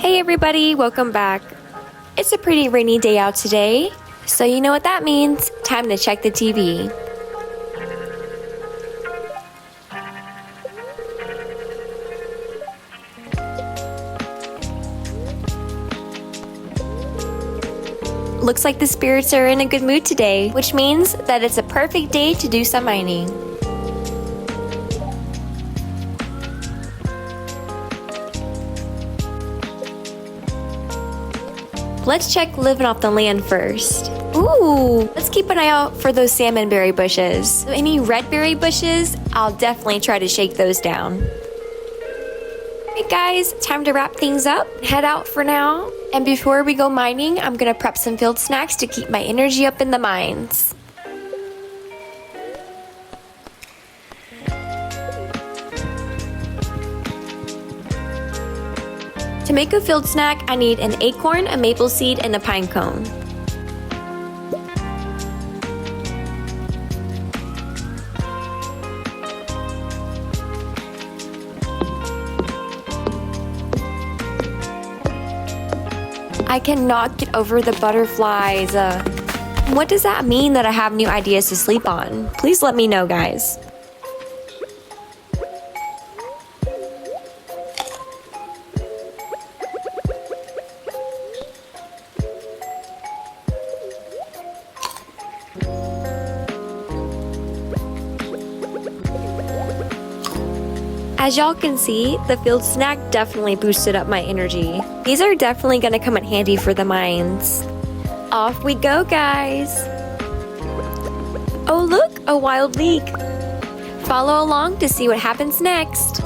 Hey everybody, welcome back. It's a pretty rainy day out today, so you know what that means. Time to check the TV. Looks like the spirits are in a good mood today, which means that it's a perfect day to do some mining. Let's check living off the land first. Ooh, let's keep an eye out for those salmonberry bushes. So any redberry bushes, I'll definitely try to shake those down. Alright guys, time to wrap things up. Head out for now. And before we go mining, I'm gonna prep some field snacks to keep my energy up in the mines. To make a field snack, I need an acorn, a maple seed, and a pine cone. I cannot get over the butterflies. What does that mean that I have new ideas to sleep on? Please let me know, guys. As y'all can see, the field snack definitely boosted up my energy. These are definitely gonna come in handy for the mines. Off we go, guys! Oh look, a wild leek! Follow along to see what happens next.